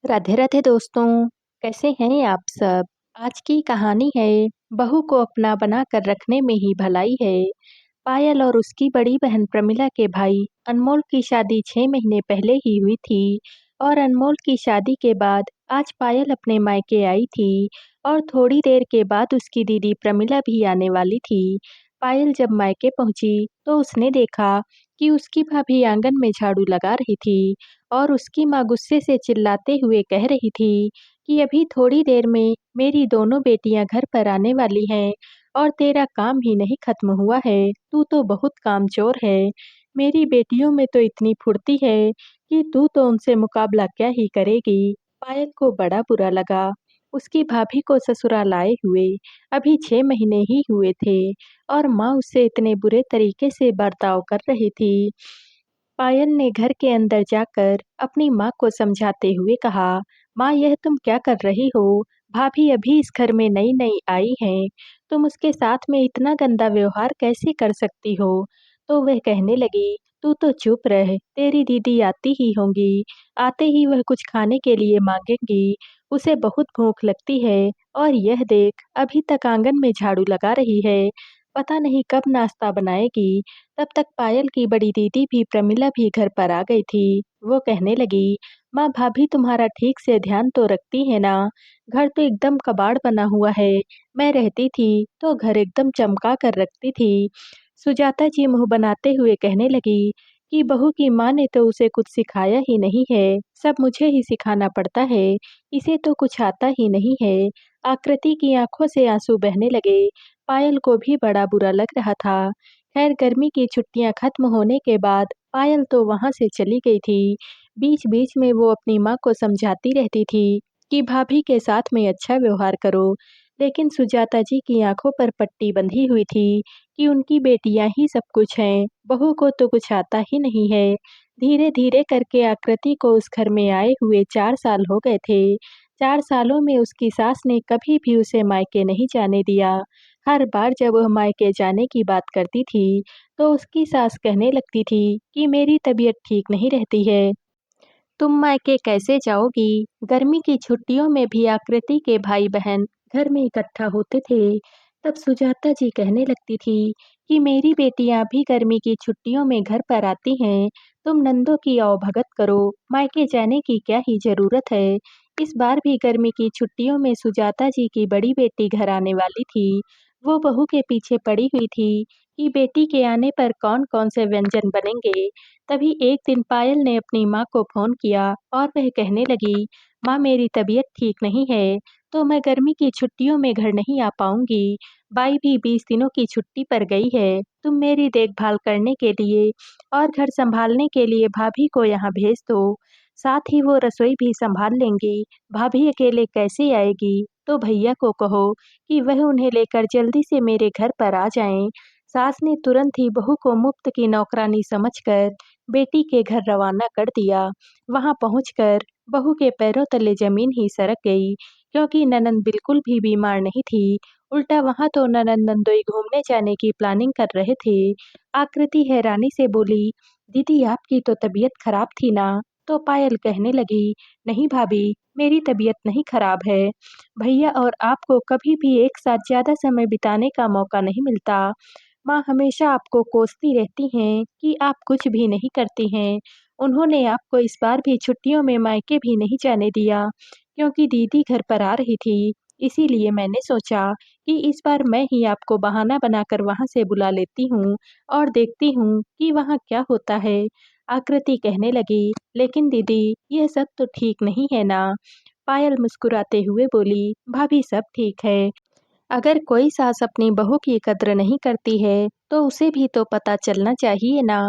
राधे राधे दोस्तों। कैसे हैं आप सब। आज की कहानी है बहू को अपना बना कर रखने में ही भलाई है। पायल और उसकी बड़ी बहन प्रमिला के भाई अनमोल की शादी 6 महीने पहले ही हुई थी। और अनमोल की शादी के बाद आज पायल अपने मायके आई थी। और थोड़ी देर के बाद उसकी दीदी प्रमिला भी आने वाली थी। पायल जब मायके पहुंची तो उसने देखा कि उसकी भाभी आंगन में झाड़ू लगा रही थी। और उसकी माँ गुस्से से चिल्लाते हुए कह रही थी कि अभी थोड़ी देर में मेरी दोनों बेटियां घर पर आने वाली हैं और तेरा काम ही नहीं खत्म हुआ है। तू तो बहुत कामचोर है। मेरी बेटियों में तो इतनी फुर्ती है कि तू तो उनसे मुकाबला क्या ही करेगी। पायल को बड़ा बुरा लगा। उसकी भाभी को ससुराल आए हुए अभी 6 महीने ही हुए थे और माँ उससे इतने बुरे तरीके से बर्ताव कर रही थी। पायल ने घर के अंदर जाकर अपनी माँ को समझाते हुए कहा, माँ यह तुम क्या कर रही हो। भाभी अभी इस घर में नई नई आई हैं। तुम उसके साथ में इतना गंदा व्यवहार कैसे कर सकती हो। तो वह कहने लगी, तू तो चुप रह, तेरी दीदी आती ही होंगी। आते ही वह कुछ खाने के लिए मांगेंगी। उसे बहुत भूख लगती है। और यह देख अभी तक आंगन में झाड़ू लगा रही है। पता नहीं कब नाश्ता बनाएगी। तब तक पायल की बड़ी दीदी भी प्रमिला भी घर पर आ गई थी। वो कहने लगी, माँ भाभी तुम्हारा ठीक से ध्यान तो रखती है ना। घर तो एकदम कबाड़ बना हुआ है। मैं रहती थी तो घर एकदम चमका कर रखती थी। सुजाता जी मुंह बनाते हुए कहने लगी कि बहू की माँ ने तो उसे कुछ सिखाया ही नहीं है। सब मुझे ही सिखाना पड़ता है। इसे तो कुछ आता ही नहीं है। आकृति की आंखों से आंसू बहने लगे। पायल को भी बड़ा बुरा लग रहा था। खैर गर्मी की छुट्टियां खत्म होने के बाद पायल तो वहां से चली गई थी। बीच बीच में वो अपनी माँ को समझाती रहती थी कि भाभी के साथ में अच्छा व्यवहार करो। लेकिन सुजाता जी की आंखों पर पट्टी बंधी हुई थी कि उनकी बेटियां ही सब कुछ हैं, बहू को तो कुछ आता ही नहीं है। धीरे धीरे करके आकृति को उस घर में आए हुए 4 साल हो गए थे। 4 सालों में उसकी सास ने कभी भी उसे मायके नहीं जाने दिया। हर बार जब वह मायके जाने की बात करती थी, तो उसकी सास कहने लगती थी कि मेरी तबीयत ठीक नहीं रहती है। तुम मायके कैसे जाओगी? गर्मी की छुट्टियों में भी आकृति के भाई बहन घर में इकट्ठा होते थे। तब सुजाता जी कहने लगती थी कि मेरी बेटियां भी गर्मी की छुट्टियों में घर पर आती हैं। तुम नंदों की आवभगत करो, मायके जाने की क्या ही जरूरत है। इस बार भी गर्मी की छुट्टियों में सुजाता जी की बड़ी बेटी घर आने वाली थी। वो बहू के पीछे पड़ी हुई थी कि बेटी के आने पर कौन कौन से व्यंजन बनेंगे। तभी एक दिन पायल ने अपनी माँ को फोन किया और वह कहने लगी, माँ मेरी तबीयत ठीक नहीं है तो मैं गर्मी की छुट्टियों में घर नहीं आ पाऊंगी। बाई भी 20 दिनों की छुट्टी पर गई है। तुम मेरी देखभाल करने के लिए और घर संभालने के लिए भाभी को यहाँ भेज दो। साथ ही वो रसोई भी संभाल लेंगी। भाभी अकेले कैसे आएगी। तो भैया को कहो कि वह उन्हें लेकर जल्दी से मेरे घर पर आ जाएं। सास ने तुरंत ही बहू को मुफ्त की नौकरानी समझकर बेटी के घर रवाना कर दिया। वहां पहुंचकर बहू के पैरों तले जमीन ही सरक गई, क्योंकि ननंद बिल्कुल भी बीमार नहीं थी। उल्टा वहां तो ननंद नंदोई घूमने जाने की प्लानिंग कर रहे थे। आकृति हैरानी से बोली, दीदी आपकी तो तबीयत खराब थी ना। तो पायल कहने लगी, नहीं भाभी, मेरी तबीयत नहीं खराब है। भैया और आपको कभी भी एक साथ ज्यादा समय बिताने का मौका नहीं मिलता। माँ हमेशा आपको कोसती रहती हैं कि आप कुछ भी नहीं करती हैं। उन्होंने आपको इस बार भी छुट्टियों में मायके भी नहीं जाने दिया, क्योंकि दीदी घर पर आ रही थी। इसीलिए मैंने सोचा कि इस बार मैं ही आपको बहाना बनाकर वहां से बुला लेती हूँ और देखती हूँ कि वहां क्या होता है। आकृति कहने लगी, लेकिन दीदी यह सब तो ठीक नहीं है ना। पायल मुस्कुराते हुए बोली, भाभी सब ठीक है। अगर कोई सास अपनी बहू की कद्र नहीं करती है तो उसे भी तो पता चलना चाहिए ना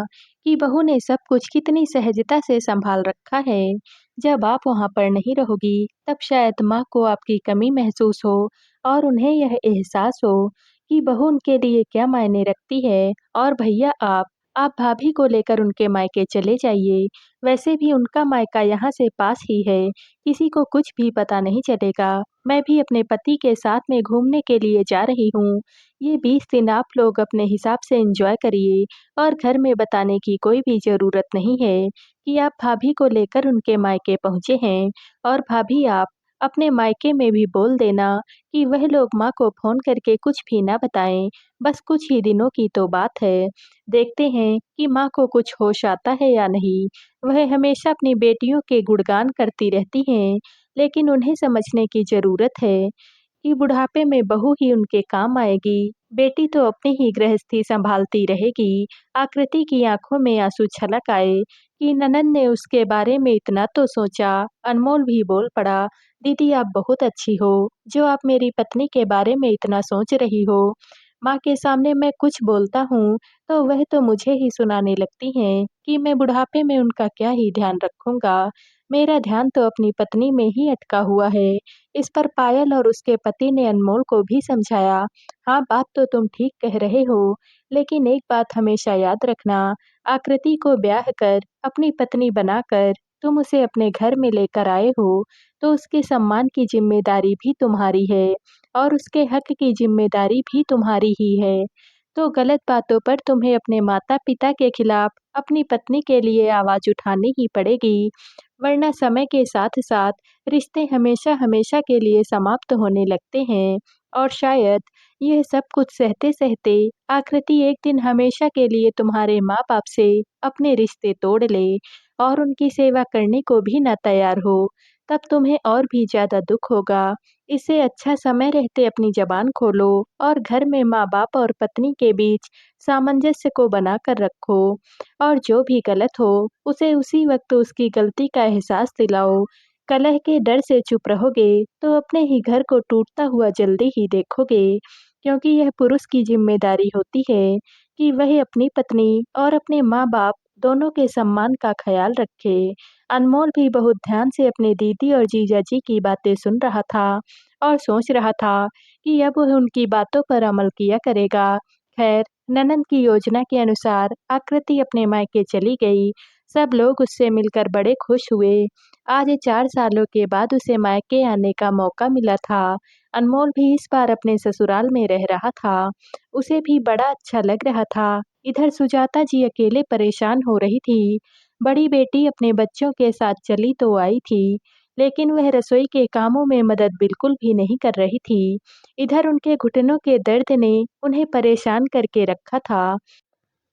कि बहू ने सब कुछ कितनी सहजता से संभाल रखा है। जब आप वहां पर नहीं रहोगी तब शायद माँ को आपकी कमी महसूस हो और उन्हें यह एहसास हो कि बहू उनके लिए क्या मायने रखती है। और भैया आप आप भाभी को लेकर उनके मायके चले जाइए। वैसे भी उनका मायका यहाँ से पास ही है, किसी को कुछ भी पता नहीं चलेगा। मैं भी अपने पति के साथ में घूमने के लिए जा रही हूँ। ये 20 दिन आप लोग अपने हिसाब से एन्जॉय करिए और घर में बताने की कोई भी ज़रूरत नहीं है कि आप भाभी को लेकर उनके मायके पहुँचे हैं। और भाभी आप अपने मायके में भी बोल देना कि वह लोग माँ को फ़ोन करके कुछ भी ना बताएँ, बस कुछ ही दिनों की तो बात है। देखते हैं कि माँ को कुछ होश आता है या नहीं। वह हमेशा अपनी बेटियों के गुणगान करती रहती हैं, लेकिन उन्हें समझने की ज़रूरत है कि बुढ़ापे में बहू ही उनके काम आएगी। बेटी तो अपनी ही गृहस्थी संभालती रहेगी। आकृति की आंखों में आंसू छलक आए कि ननंद ने उसके बारे में इतना तो सोचा। अनमोल भी बोल पड़ा, दीदी आप बहुत अच्छी हो, जो आप मेरी पत्नी के बारे में इतना सोच रही हो। माँ के सामने मैं कुछ बोलता हूँ तो वह तो मुझे ही सुनाने लगती हैं कि मैं बुढ़ापे में उनका क्या ही ध्यान रखूँगा। मेरा ध्यान तो अपनी पत्नी में ही अटका हुआ है। इस पर पायल और उसके पति ने अनमोल को भी समझाया। हाँ, बात तो तुम ठीक कह रहे हो, लेकिन एक बात हमेशा याद रखना, आकृति को ब्याह कर, अपनी पत्नी बनाकर तुम उसे अपने घर में लेकर आए हो, तो उसके सम्मान की ज़िम्मेदारी भी तुम्हारी है और उसके हक की ज़िम्मेदारी भी तुम्हारी ही है। तो गलत बातों पर तुम्हें अपने माता-पिता के खिलाफ अपनी पत्नी के लिए आवाज़ उठानी ही पड़ेगी, वरना समय के साथ-साथ रिश्ते हमेशा-हमेशा के लिए समाप्त होने लगते हैं और शायद यह सब कुछ सहते-सहते आकृति एक दिन हमेशा के लिए तुम्हारे माँ-बाप से अपने रिश्ते तोड़ ले और उनकी सेवा करने को भी ना तैयार हो, तब तुम्हें और भी ज़्यादा दुःख होगा। इससे अच्छा समय रहते अपनी ज़बान खोलो और घर में माँ-बाप और पत्नी के बीच सामंजस्य को बनाकर रखो और जो भी गलत हो, उसे उसी वक़्त उसकी गलती का एहसास दिलाओ। कलह के डर से चुप रहोगे, तो अपने ही घर को टूटता हुआ जल्दी ही देखोगे, क्योंकि यह पुरुष की ज़िम्मेदारी होती है कि वह अपनी पत्नी और अपने माँ-बाप दोनों के सम्मान का ख़याल रखे। अनमोल भी बहुत ध्यान से अपने दीदी और जीजाजी की बातें सुन रहा था और सोच रहा था कि अब वह उनकी बातों पर अमल किया करेगा। खैर, ननंद की योजना के अनुसार आकृति अपने मायके चली गई। सब लोग उससे मिलकर बड़े खुश हुए। आज 4 सालों के बाद उसे मायके आने का मौका मिला था। अनमोल भी इस बार अपने ससुराल में रह रहा था। उसे भी बड़ा अच्छा लग रहा था। इधर सुजाता जी अकेले परेशान हो रही थी। बड़ी बेटी अपने बच्चों के साथ चली तो आई थी, लेकिन वह रसोई के कामों में मदद बिल्कुल भी नहीं कर रही थी। इधर उनके घुटनों के दर्द ने उन्हें परेशान करके रखा था।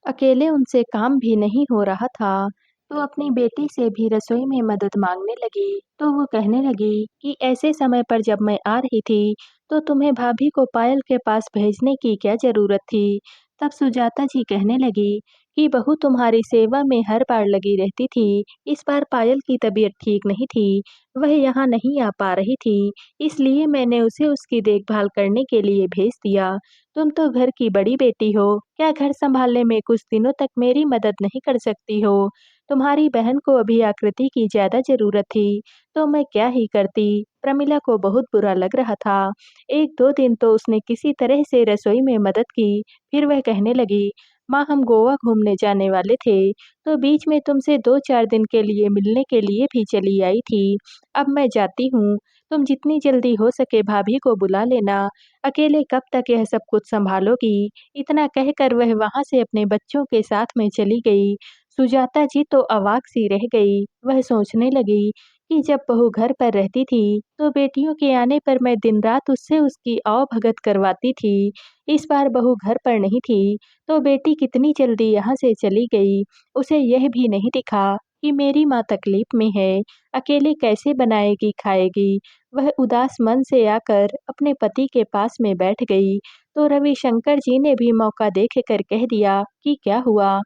अकेले उनसे काम भी नहीं हो रहा था, तो अपनी बेटी से भी रसोई में मदद मांगने लगी। तो वो कहने लगी कि ऐसे समय पर जब मैं आ रही थी, तो तुम्हें भाभी को पायल के पास भेजने की क्या ज़रूरत थी? तब सुजाता जी कहने लगी कि बहू तुम्हारी सेवा में हर बार लगी रहती थी। इस बार पायल की तबीयत ठीक नहीं थी, वह यहाँ नहीं आ पा रही थी, इसलिए मैंने उसे उसकी देखभाल करने के लिए भेज दिया। तुम तो घर की बड़ी बेटी हो, क्या घर सँभालने में कुछ दिनों तक मेरी मदद नहीं कर सकती हो? तुम्हारी बहन को अभी आकृति की ज़्यादा ज़रूरत थी, तो मैं क्या ही करती? प्रमिला को बहुत बुरा लग रहा था। 1-2 दिन तो उसने किसी तरह से रसोई में मदद की, फिर वह कहने लगी, माँ हम गोवा घूमने जाने वाले थे, तो बीच में तुमसे 2-4 दिन के लिए मिलने के लिए भी चली आई थी। अब मैं जाती हूँ, तुम जितनी जल्दी हो सके भाभी को बुला लेना। अकेले कब तक यह सब कुछ सँभालोगी? इतना कहकर वह वहाँ से अपने बच्चों के साथ में चली गई। सुजाता जी तो अवाक-सी रह गई। वह सोचने लगी कि जब बहू घर पर रहती थी, तो बेटियों के आने पर मैं दिन-रात उससे उसकी आवभगत करवाती थी। इस बार बहू घर पर नहीं थी, तो बेटी कितनी जल्दी यहाँ से चली गई। उसे यह भी नहीं दिखा कि मेरी माँ तकलीफ़ में है, अकेले कैसे बनाएगी, खाएगी। वह उदास मन से आकर अपने पति के पास में बैठ गई, तो रविशंकर जी ने भी मौका देखकर कह दिया कि क्या हुआ?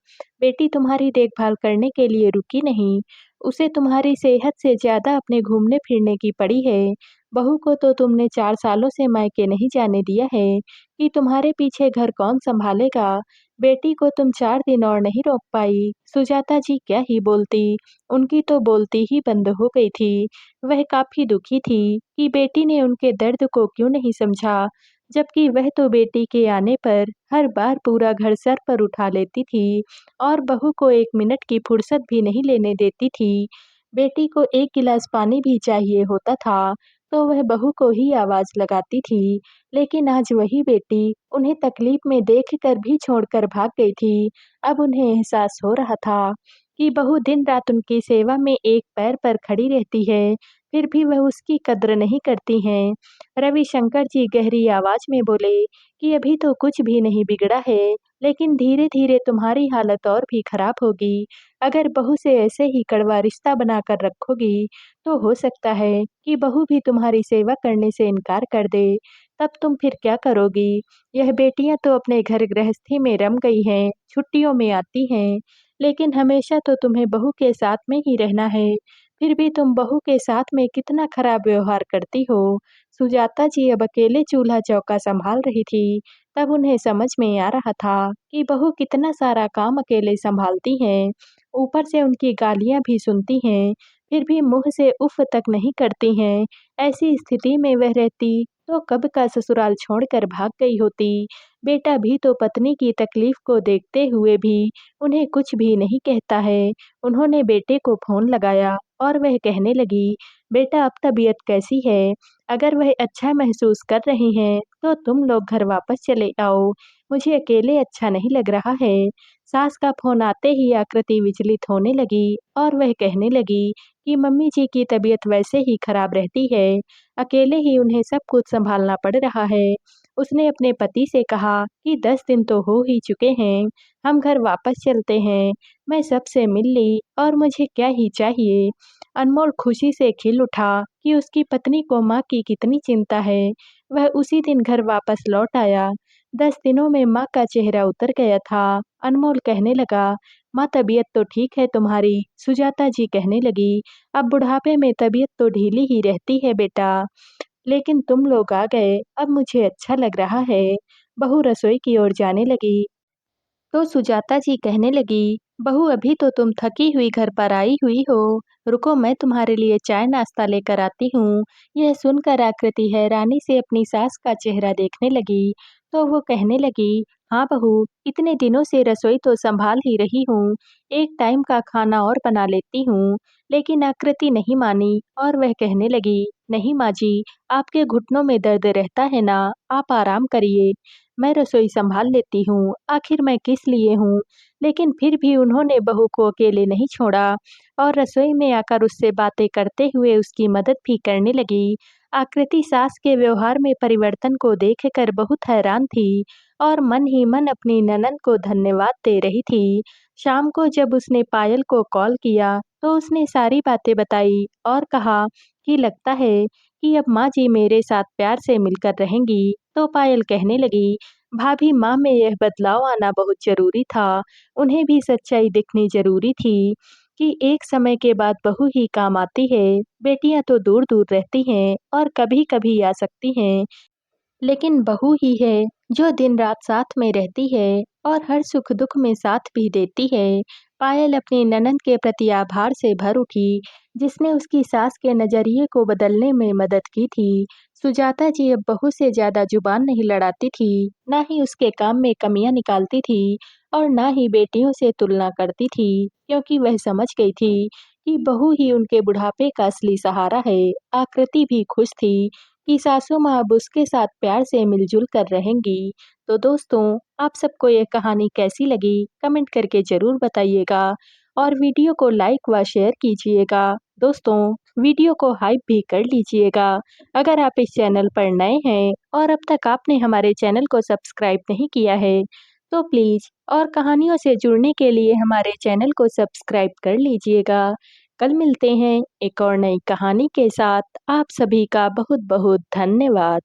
बेटी तुम्हारी देखभाल करने के लिए रुकी नहीं, उसे तुम्हारी सेहत से ज़्यादा अपने घूमने-फिरने की पड़ी है। बहू को तो तुमने 4 सालों से मायके नहीं जाने दिया है कि तुम्हारे पीछे घर कौन सँभालेगा? बेटी को तुम 4 दिन और नहीं रोक पाई। सुजाता जी क्या ही बोलती, उनकी तो बोलती ही बंद हो गई थी। वह काफ़ी दुखी थी कि बेटी ने उनके दर्द को क्यों नहीं समझा। जबकि वह तो बेटी के आने पर हर बार पूरा घर सर पर उठा लेती थी और बहू को 1 मिनट की फुर्सत भी नहीं लेने देती थी। बेटी को 1 गिलास पानी भी चाहिए होता था, तो वह बहू को ही आवाज़ लगाती थी। लेकिन आज वही बेटी उन्हें तकलीफ में देखकर भी छोड़कर भाग गई थी। अब उन्हें एहसास हो रहा था कि बहू दिन-रात उनकी सेवा में एक पैर पर खड़ी रहती है, फिर भी वह उसकी कद्र नहीं करती हैं। रविशंकर जी गहरी आवाज़ में बोले कि अभी तो कुछ भी नहीं बिगड़ा है, लेकिन धीरे-धीरे तुम्हारी हालत और भी खराब होगी। अगर बहू से ऐसे ही कड़वा रिश्ता बनाकर रखोगी, तो हो सकता है कि बहू भी तुम्हारी सेवा करने से इनकार कर दे। तब तुम फिर क्या करोगी? यह बेटियाँ तो अपने घर गृहस्थी में रम गई हैं, छुट्टियों में आती हैं, लेकिन हमेशा तो तुम्हें बहू के साथ में ही रहना है। फिर भी तुम बहू के साथ में कितना खराब व्यवहार करती हो। सुजाता जी अब अकेले चूल्हा-चौका सँभाल रही थी। तब उन्हें समझ में आ रहा था कि बहू कितना सारा काम अकेले सँभालती हैं। ऊपर से उनकी गालियाँ भी सुनती हैं, फिर भी मुँह से उफ़ तक नहीं करती हैं। ऐसी स्थिति में वह रहती तो कब का ससुराल छोड़कर भाग गई होती। बेटा भी तो पत्नी की तकलीफ़ को देखते हुए भी उन्हें कुछ भी नहीं कहता है। उन्होंने बेटे को फ़ोन लगाया और वह कहने लगी, "बेटा अब तबीयत कैसी है? अगर वह अच्छा महसूस कर रही हैं, तो तुम लोग घर वापस चले आओ। मुझे अकेले अच्छा नहीं लग रहा है।" सास का फ़ोन आते ही आकृति विचलित होने लगी और वह कहने लगी कि मम्मी जी की तबीयत वैसे ही खराब रहती है, अकेले ही उन्हें सब कुछ सँभालना पड़ रहा है। उसने अपने पति से कहा कि 10 दिन तो हो ही चुके हैं, हम घर वापस चलते हैं। मैं सबसे मिल ली और मुझे क्या ही चाहिए। अनमोल खुशी से खिल उठा कि उसकी पत्नी को माँ की कितनी चिंता है। वह उसी दिन घर वापस लौट आया। 10 दिनों में माँ का चेहरा उतर गया था। अनमोल कहने लगा, "माँ तबीयत तो ठीक है तुम्हारी?" सुजाता जी कहने लगी, "अब बुढ़ापे में तबीयत तो ढीली ही रहती है बेटा। लेकिन तुम लोग आ गए, अब मुझे अच्छा लग रहा है।" बहू रसोई की ओर जाने लगी तो सुजाता जी कहने लगी, "बहू अभी तो तुम थकी हुई घर पर आई हुई हो, रुको मैं तुम्हारे लिए चाय नाश्ता लेकर आती हूँ।" यह सुनकर आकृति हैरानी से अपनी सास का चेहरा देखने लगी, तो वो कहने लगी, "हाँ बहू, इतने दिनों से रसोई तो संभाल ही रही हूँ, एक टाइम का खाना और बना लेती हूँ।" लेकिन आकृति नहीं मानी और वह कहने लगी, "नहीं माँ जी, आपके घुटनों में दर्द रहता है ना, आप आराम करिए। मैं रसोई संभाल लेती हूँ, आखिर मैं किस लिए हूँ?" लेकिन फिर भी उन्होंने बहू को अकेले नहीं छोड़ा और रसोई में आकर उससे बातें करते हुए उसकी मदद भी करने लगी। आकृति सास के व्यवहार में परिवर्तन को देखकर बहुत हैरान थी और मन ही मन अपनी ननद को धन्यवाद दे रही थी। शाम को जब उसने पायल को कॉल किया, तो उसने सारी बातें बताई और कहा कि लगता है कि अब माँ जी मेरे साथ प्यार से मिलकर रहेंगी। तो पायल कहने लगी, "भाभी माँ में यह बदलाव आना बहुत ज़रूरी था। उन्हें भी सच्चाई दिखनी ज़रूरी थी कि एक समय के बाद बहू ही काम आती है। बेटियाँ तो दूर-दूर रहती हैं और कभी-कभी आ सकती हैं। लेकिन बहू ही है जो दिन-रात साथ में रहती है और हर सुख-दुख में साथ भी देती है।" पायल अपनी ननद के प्रति आभार से भर उठी, जिसने उसकी सास के नज़रिए को बदलने में मदद की थी। सुजाता जी अब बहू से ज़्यादा जुबान नहीं लड़ाती थी, ना ही उसके काम में कमियां निकालती थी और ना ही बेटियों से तुलना करती थी, क्योंकि वह समझ गई थी कि बहू ही उनके बुढ़ापे का असली सहारा है। आकृति भी खुश थी कि सासू माँ अब उसके साथ प्यार से मिलजुल कर रहेंगी। तो दोस्तों, आप सबको ये कहानी कैसी लगी कमेंट करके ज़रूर बताइएगा और वीडियो को लाइक व शेयर कीजिएगा। दोस्तों, वीडियो को हाइप भी कर लीजिएगा। अगर आप इस चैनल पर नए हैं और अब तक आपने हमारे चैनल को सब्सक्राइब नहीं किया है, तो प्लीज़ और कहानियों से जुड़ने के लिए हमारे चैनल को सब्सक्राइब कर लीजिएगा। कल मिलते हैं एक और नई कहानी के साथ। आप सभी का बहुत बहुत धन्यवाद।